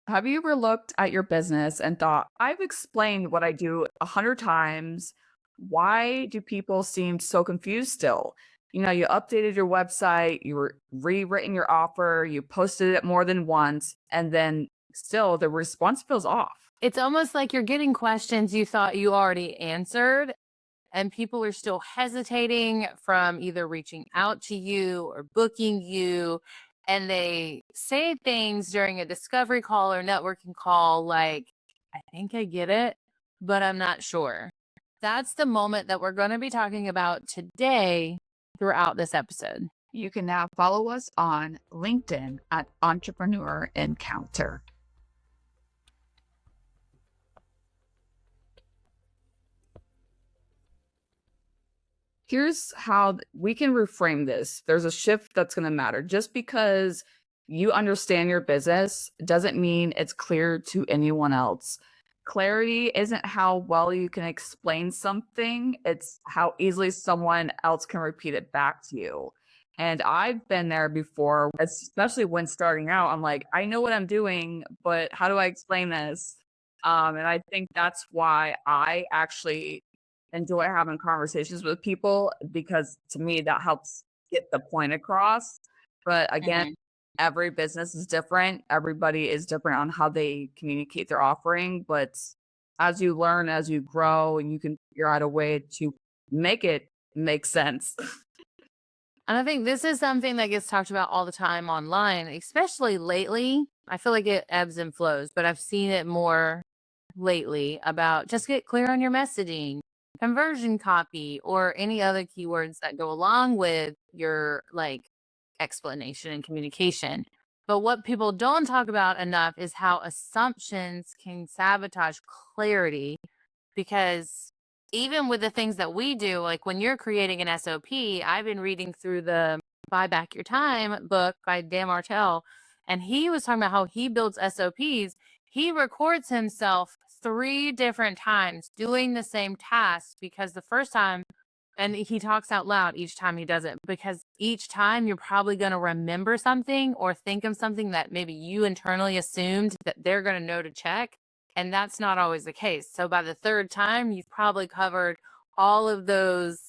Have you ever looked at your business and thought, I've explained what I do 100 times. Why do people seem so confused still? You updated your website, you were rewritten your offer, you posted it more than once, and then still the response feels off. It's almost like you're getting questions you thought you already answered, and people are still hesitating from either reaching out to you or booking you. And they say things during a discovery call or networking call like, I think I get it, but I'm not sure. That's the moment that we're going to be talking about today throughout this episode. You can now follow us on LinkedIn at Entrepreneur Encounter. Here's how we can reframe this. There's a shift that's going to matter. Just because you understand your business doesn't mean it's clear to anyone else. Clarity isn't how well you can explain something, it's how easily someone else can repeat it back to you. And I've been there before, especially when starting out. I'm like, I know what I'm doing, but how do I explain this? And I think that's why I actually enjoy having conversations with people because to me that helps get the point across. But again, Mhm. every business is different. Everybody is different on how they communicate their offering. But as you learn, as you grow, and you can figure out a way to make it make sense. And I think this is something that gets talked about all the time online, especially lately. I feel like it ebbs and flows, but I've seen it more lately about just get clear on your messaging, conversion copy, or any other keywords that go along with your like explanation and communication. But what people don't talk about enough is how assumptions can sabotage clarity because even with the things that we do, like when you're creating an SOP, I've been reading through the Buy Back Your Time book by Dan Martell, and he was talking about how he builds SOPs. He records himself 3 different times doing the same task because the first time, and he talks out loud each time he does it because each time you're probably going to remember something or think of something that maybe you internally assumed that they're going to know to check. And that's not always the case. So by the third time, you've probably covered all of those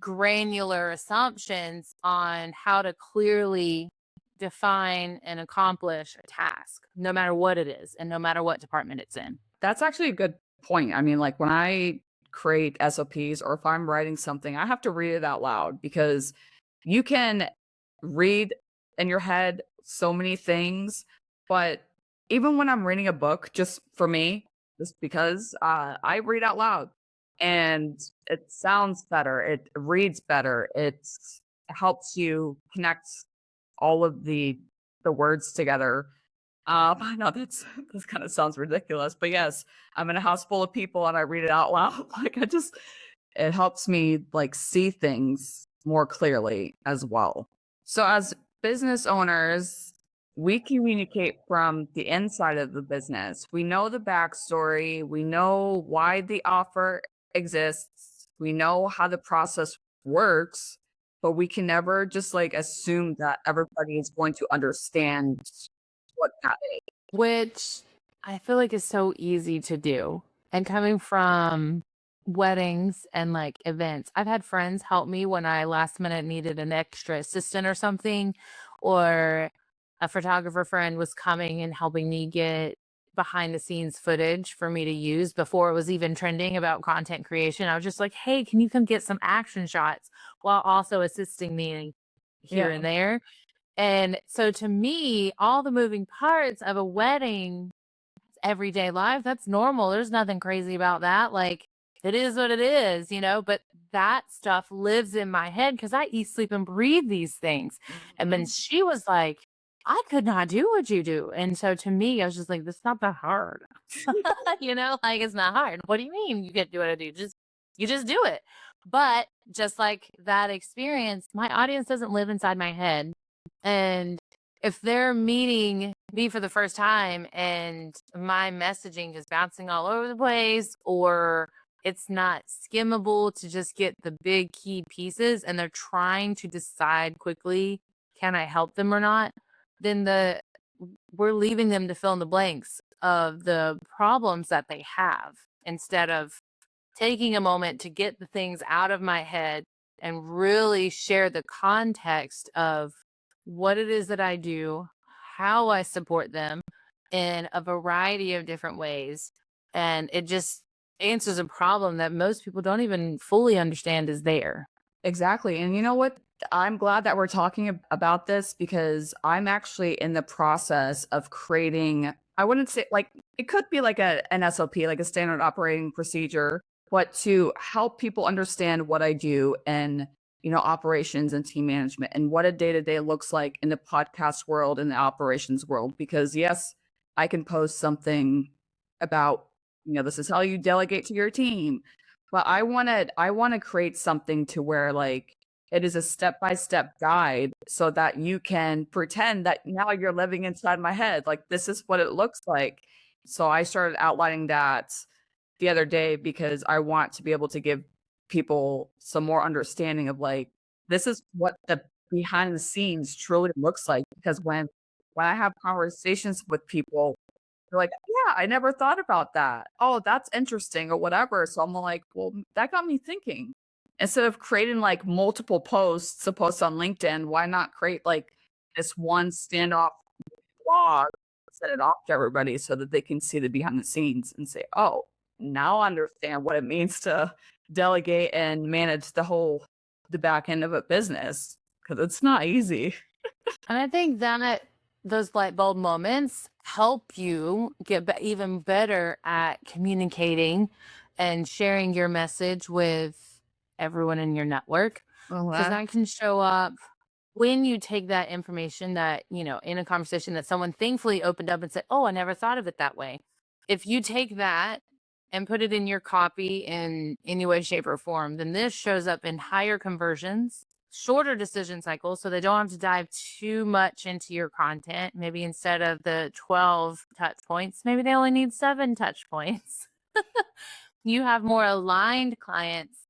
granular assumptions on how to clearly define and accomplish a task, no matter what it is and no matter what department it's in. That's actually a good point. I mean, like when I create SOPs or if I'm writing something, I have to read it out loud because you can read in your head so many things. But even when I'm reading a book, just for me, just because I read out loud and it sounds better, it reads better, it helps you connect all of the words together. I know this kind of sounds ridiculous, but yes, I'm in a house full of people and I read it out loud. Like it helps me like see things more clearly as well. So as business owners, we communicate from the inside of the business. We know the backstory. We know why the offer exists. We know how the process works, but we can never just like assume that everybody is going to understand what that is. Which I feel like is so easy to do. And coming from weddings and like events, I've had friends help me when I last minute needed an extra assistant or something, or a photographer friend was coming and helping me get behind the scenes footage for me to use before it was even trending about content creation. I was just like, hey, can you come get some action shots while also assisting me here Yeah. and there? And so to me, all the moving parts of a wedding, everyday life, that's normal. There's nothing crazy about that. Like it is what it is, but that stuff lives in my head because I eat, sleep, and breathe these things. And then Mhm. she was like, I could not do what you do. And so to me, I was just like, this is not that hard. Like it's not hard. What do you mean you can't do what I do? You just do it. But just like that experience, my audience doesn't live inside my head. And if they're meeting me for the first time and my messaging is bouncing all over the place, or it's not skimmable to just get the big key pieces and they're trying to decide quickly, can I help them or not? Then we're leaving them to fill in the blanks of the problems that they have instead of taking a moment to get the things out of my head and really share the context of what it is that I do, how I support them in a variety of different ways. And it just answers a problem that most people don't even fully understand is there. Exactly. And you know what? I'm glad that we're talking about this because I'm actually in the process of creating, I wouldn't say like it could be like an SOP, like a standard operating procedure, but to help people understand what I do and operations and team management and what a day-to-day looks like in the podcast world and the operations world. Because yes, I can post something about, this is how you delegate to your team, but I wanna create something to where, like, it is a step-by-step guide so that you can pretend that now you're living inside my head, like, this is what it looks like. So I started outlining that the other day because I want to be able to give people some more understanding of, like, this is what the behind the scenes truly looks like, because when I have conversations with people, they're like, "Yeah, I never thought about that. Oh, that's interesting," or whatever. So I'm like, "Well, that got me thinking." Instead of creating like multiple posts to post on LinkedIn, why not create like this one standoff blog, send it off to everybody so that they can see the behind the scenes and say, "Oh, now I understand what it means to delegate and manage the back end of a business because it's not easy." And I think that those light bulb moments help you get even better at communicating and sharing your message with everyone in your network. Well, Because that can show up when you take that information that, in a conversation that someone thankfully opened up and said, "Oh, I never thought of it that way." If you take that and put it in your copy in any way, shape, or form, then this shows up in higher conversions, shorter decision cycles, so they don't have to dive too much into your content. Maybe instead of the 12 touch points, maybe they only need 7 touch points. You have more aligned clients.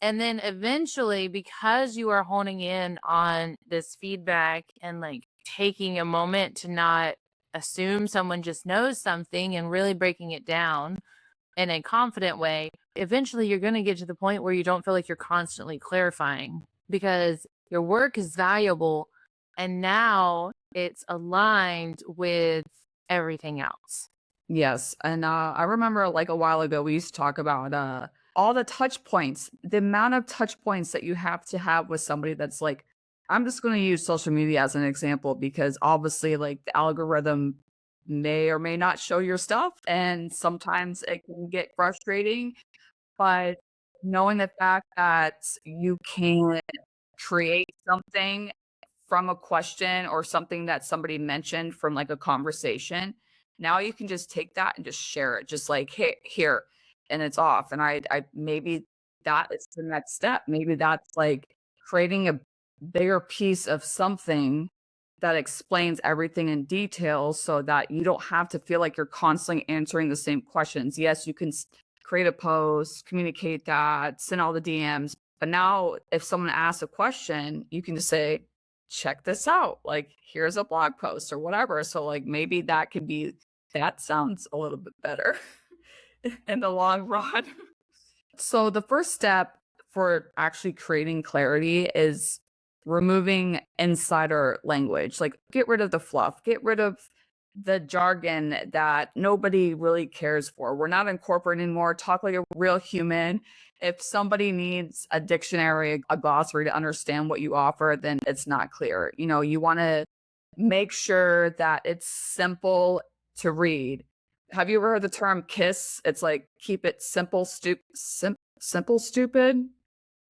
And then eventually, because you are honing in on this feedback and like taking a moment to not assume someone just knows something and really breaking it down in a confident way, eventually you're going to get to the point where you don't feel like you're constantly clarifying because your work is valuable and now it's aligned with everything else. yes, and, I remember, like, a while ago, we used to talk about, all the touch points, the amount of touch points that you have to have with somebody that's, like, I'm just gonna use social media as an example because obviously, like, the algorithm may or may not show your stuff, and sometimes it can get frustrating, but knowing the fact that you can create something from a question or something that somebody mentioned from, like, a conversation. Now you can just take that and just share it, just like, "Hey, here," and it's off, and I maybe that is the next step. Maybe that's, like, creating a bigger piece of something that explains everything in detail so that you don't have to feel like you're constantly answering the same questions. Yes, you can create a post, communicate that, send all the DMs, but now if someone asks a question, you can just say, check this out. Like, here's a blog post or whatever. So, like, maybe that sounds a little bit better in the long run. So, the first step for actually creating clarity is removing insider language. Like, get rid of the fluff, get rid of the jargon that nobody really cares for. We're not in corporate anymore. Talk like a real human. If somebody needs a dictionary, a glossary to understand what you offer, then it's not clear. You want to make sure that it's simple to read. Have you ever heard the term KISS? It's like keep it simple, simple, stupid.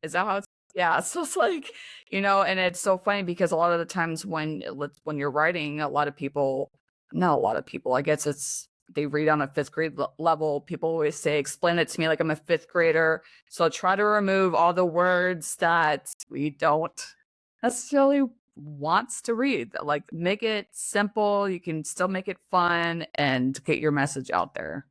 Is that how it's yeah, so it's like, and it's so funny because a lot of the times when you're writing, a lot of people not a lot of people, I guess they read on a 5th grade level. People always say, "Explain it to me like I'm a 5th grader." So try to remove all the words that we don't necessarily wants to read. Like, make it simple, you can still make it fun and get your message out there.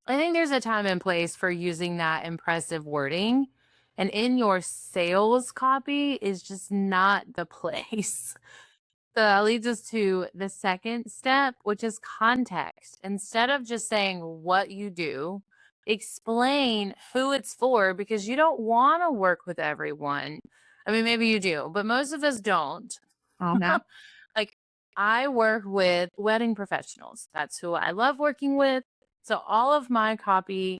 I think there's a time and place for using that impressive wording. And in your sales copy is just not the place. So that leads us to the second step, which is context. Instead of just saying what you do, explain who it's for because you don't want to work with everyone. I mean, maybe you do, but most of us don't. Uh-huh. Like, I work with wedding professionals. That's who I love working with. So all of my copy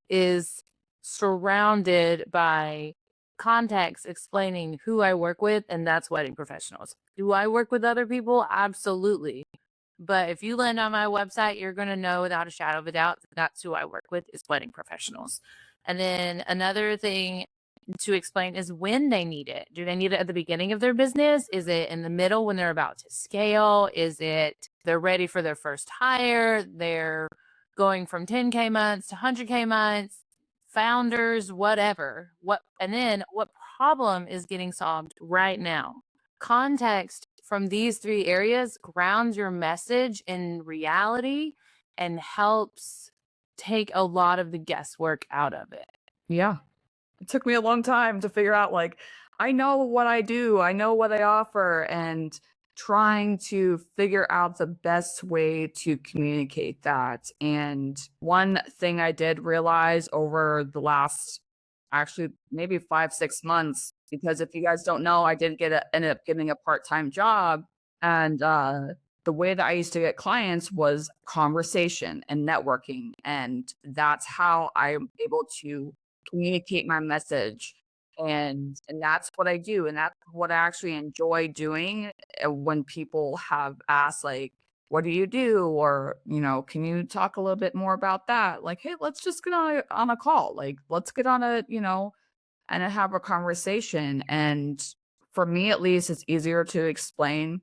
is surrounded by context explaining who I work with, and that's wedding professionals. Do I work with other people? Absolutely. But if you land on my website, you're going to know without a shadow of a doubt that that's who I work with is wedding professionals. And then another thing to explain is when they need it. Do they need it at the beginning of their business? Is it in the middle when they're about to scale? Is it they're ready for their first hire? They're going from 10K months to 100K months, founders, whatever. And then what problem is getting solved right now? Context from these three areas grounds your message in reality and helps take a lot of the guesswork out of it. Yeah. It took me a long time to figure out, like, I know what I do, I know what I offer, and trying to figure out the best way to communicate that. And one thing I did realize over the last actually maybe 5, 6 months, because if you guys don't know, I did ended up getting a part-time job. And the way that I used to get clients was conversation and networking. And that's how I'm able to communicate my message. And that's what I do, and that's what I actually enjoy doing. When people have asked, like, what do you do, or can you talk a little bit more about that, like, hey, let's just get on a call, like, let's get on a and have a conversation. And for me, at least, it's easier to explain.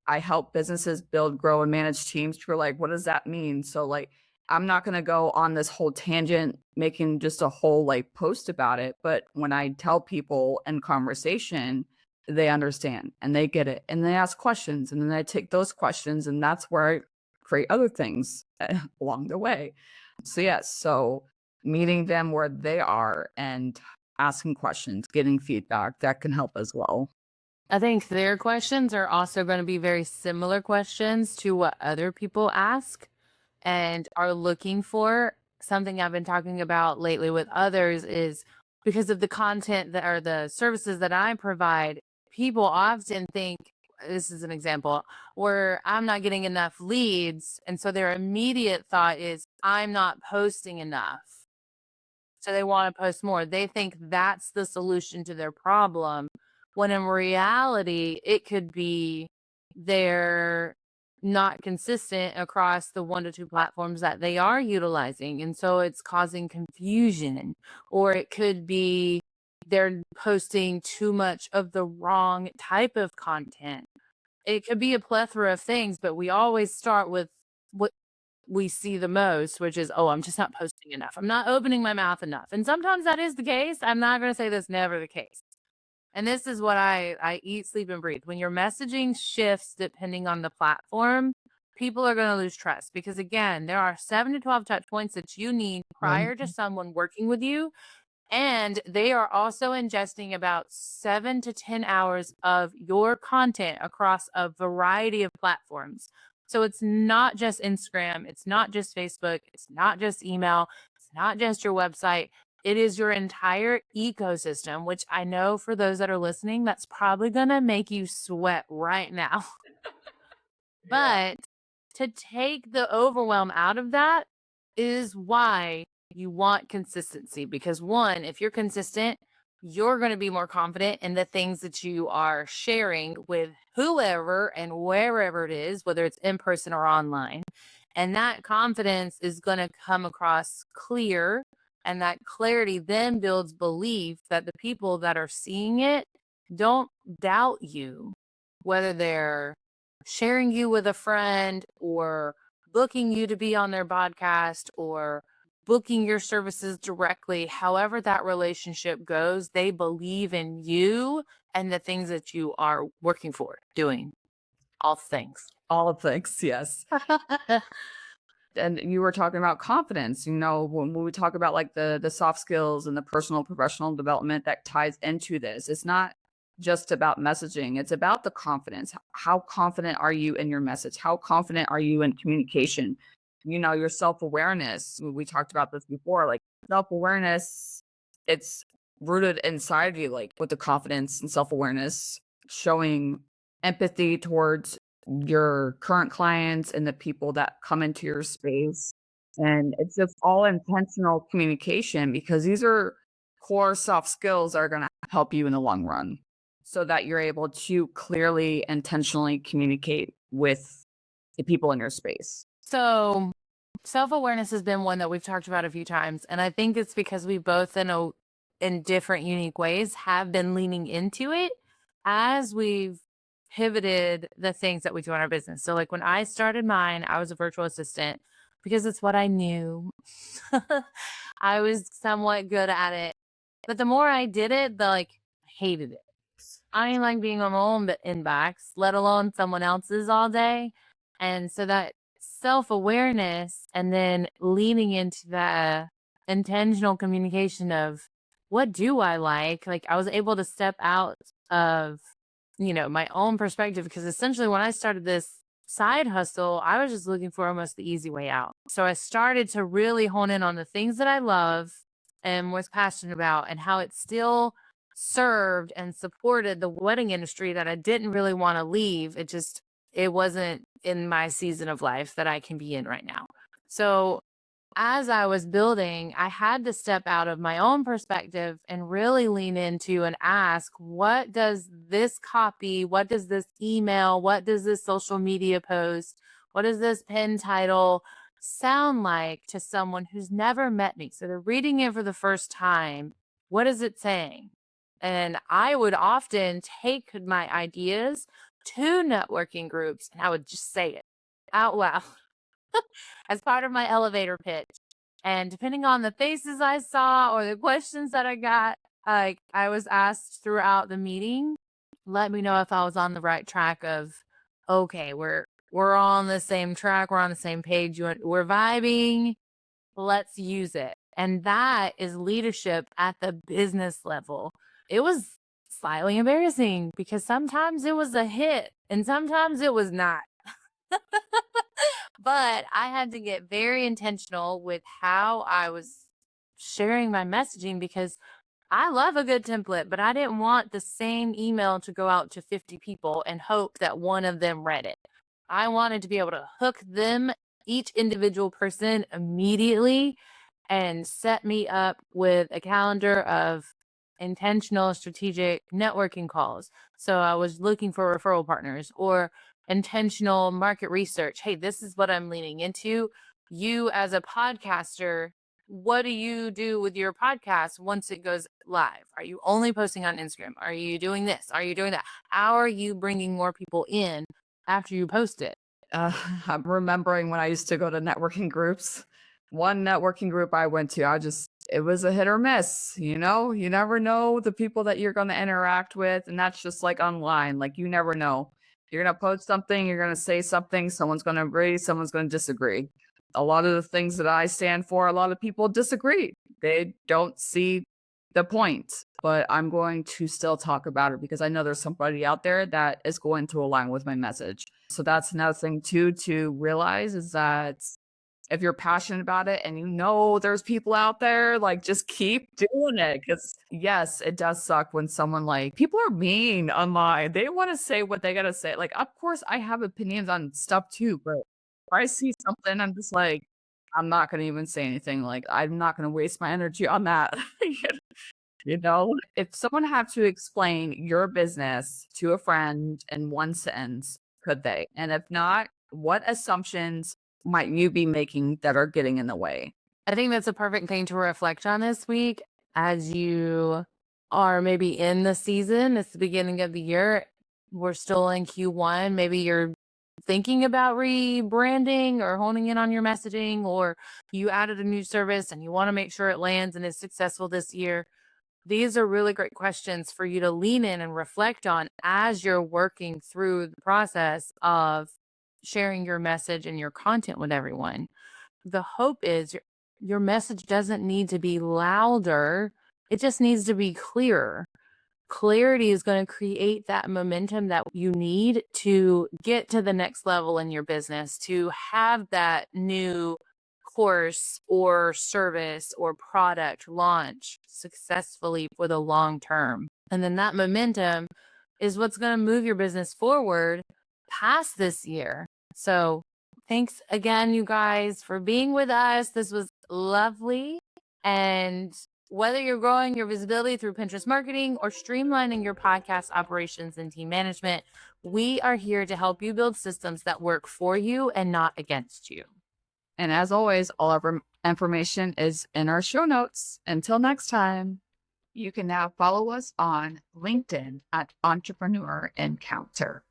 I help businesses build, grow, and manage teams. Who are like, what does that mean? So, like, I'm not going to go on this whole tangent, making just a whole like post about it. But when I tell people in conversation, they understand and they get it and they ask questions. And then I take those questions, and that's where I create other things along the way. So, yes. So, meeting them where they are and asking questions, getting feedback, that can help as well. I think their questions are also going to be very similar questions to what other people ask and are looking for. Something I've been talking about lately with others is because of the content that are the services that I provide, people often think this is an example where I'm not getting enough leads. And so their immediate thought is, I'm not posting enough. So they want to post more. They think that's the solution to their problem, when in reality, it could be they're not consistent across the 1 to 2 platforms that they are utilizing. And so it's causing confusion. Or it could be they're posting too much of the wrong type of content. It could be a plethora of things, but we always start with what we see the most, which is, oh, I'm just not posting enough. I'm not opening my mouth enough. And sometimes that is the case. I'm not going to say that's never the case. And this is what I eat, sleep, and breathe. When your messaging shifts depending on the platform, people are going to lose trust because, again, there are 7 to 12 touch points that you need prior to someone working with you. And they are also ingesting about 7 to 10 hours of your content across a variety of platforms. So it's not just Instagram, it's not just Facebook, it's not just email, it's not just your website. It is your entire ecosystem, which I know for those that are listening, that's probably going to make you sweat right now. Yeah. But to take the overwhelm out of that is why you want consistency. Because one, if you're consistent, you're going to be more confident in the things that you are sharing with whoever and wherever it is, whether it's in person or online. And that confidence is going to come across clear. And that clarity then builds belief that the people that are seeing it don't doubt you, whether they're sharing you with a friend or booking you to be on their podcast or booking your services directly. However that relationship goes, they believe in you and the things that you are working for, doing all things. All things, yes. And you were talking about confidence, when we talk about like the soft skills and the personal professional development that ties into this, it's not just about messaging. It's about the confidence. How confident are you in your message? How confident are you in communication? Your self-awareness. We talked about this before, like self-awareness, it's rooted inside you, like with the confidence and self-awareness, showing empathy towards your current clients and the people that come into your space. And it's just all intentional communication because these are core soft skills that are going to help you in the long run so that you're able to clearly, intentionally communicate with the people in your space. So self-awareness has been one that we've talked about a few times, and I think it's because we both in different unique ways have been leaning into it as we've pivoted the things that we do in our business. So like when I started mine, I was a virtual assistant because it's what I knew. I was somewhat good at it. But the more I did it, the like I hated it. I ain't like being on my own inbox, let alone someone else's all day. And so that self-awareness and then leaning into the intentional communication of what do I like I was able to step out of my own perspective because essentially when I started this side hustle, I was just looking for almost the easy way out. So I started to really hone in on the things that I love and was passionate about and how it still served and supported the wedding industry that I didn't really want to leave. It wasn't in my season of life that I can be in right now. So as I was building, I had to step out of my own perspective and really lean into and ask, what does this copy, what does this email, what does this social media post, what does this pin title sound like to someone who's never met me? So they're reading it for the first time. What is it saying? And I would often take my ideas to networking groups and I would just say it out loud as part of my elevator pitch. And depending on the faces I saw or the questions that I got, I was asked throughout the meeting, let me know if I was on the right track of, okay, we're on the same track, we're on the same page, we're vibing, let's use it. And that is leadership at the business level. It was slightly embarrassing because sometimes it was a hit and sometimes it was not. But I had to get very intentional with how I was sharing my messaging because I love a good template, but I didn't want the same email to go out to 50 people and hope that one of them read it. I wanted to be able to hook them, each individual person, immediately and set me up with a calendar of intentional strategic networking calls. So I was looking for referral partners or intentional market research. Hey, this is what I'm leaning into. You as a podcaster, what do you do with your podcast once it goes live? Are you only posting on Instagram? Are you doing this? Are you doing that? How are you bringing more people in after you post it? I'm remembering when I used to go to networking groups. One networking group I went to, it was a hit or miss, you know? You never know the people that you're going to interact with. And that's just like online. Like, you never know. You're going to post something, you're going to say something, someone's going to agree, someone's going to disagree. A lot of the things that I stand for, a lot of people disagree. They don't see the point, but I'm going to still talk about it because I know there's somebody out there that is going to align with my message. So that's another thing too to realize is that if you're passionate about it and there's people out there, like just keep doing it. Cause yes, it does suck when someone like people are mean online. They want to say what they gotta say. Like, of course I have opinions on stuff too, but if I see something, I'm just like, I'm not gonna even say anything. Like, I'm not gonna waste my energy on that. If someone had to explain your business to a friend in one sentence, could they? And if not, what assumptions might you be making that are getting in the way? I think that's a perfect thing to reflect on this week as you are maybe in the season. It's the beginning of the year. We're still in Q1. Maybe you're thinking about rebranding or honing in on your messaging, or you added a new service and you want to make sure it lands and is successful this year. These are really great questions for you to lean in and reflect on as you're working through the process of sharing your message and your content with everyone. The hope is your message doesn't need to be louder, it just needs to be clearer. clarity is going to create that momentum that you need to get to the next level in your business, to have that new course or service or product launch successfully for the long term. And then that momentum is what's going to move your business forward past this year. So thanks again, you guys, for being with us. This was lovely. And whether you're growing your visibility through Pinterest marketing or streamlining your podcast operations and team management, we are here to help you build systems that work for you and not against you. And as always, all of our information is in our show notes. Until next time, you can now follow us on LinkedIn at Entrepreneur Encounter.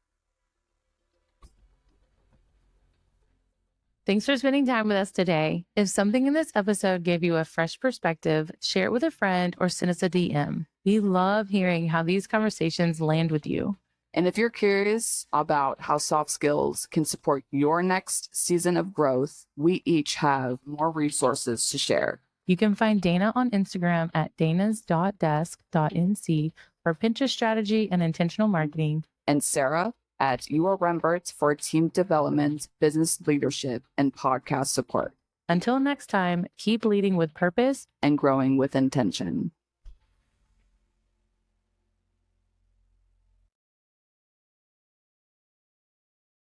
Thanks for spending time with us today. If something in this episode gave you a fresh perspective, share it with a friend or send us a DM. We love hearing how these conversations land with you. And if you're curious about how soft skills can support your next season of growth, we each have more resources to share. You can find Dana on Instagram at danas.desk.nc for Pinterest strategy and intentional marketing. And Sarah at UR Rembert for team development, business leadership, and podcast support. Until next time, keep leading with purpose and growing with intention.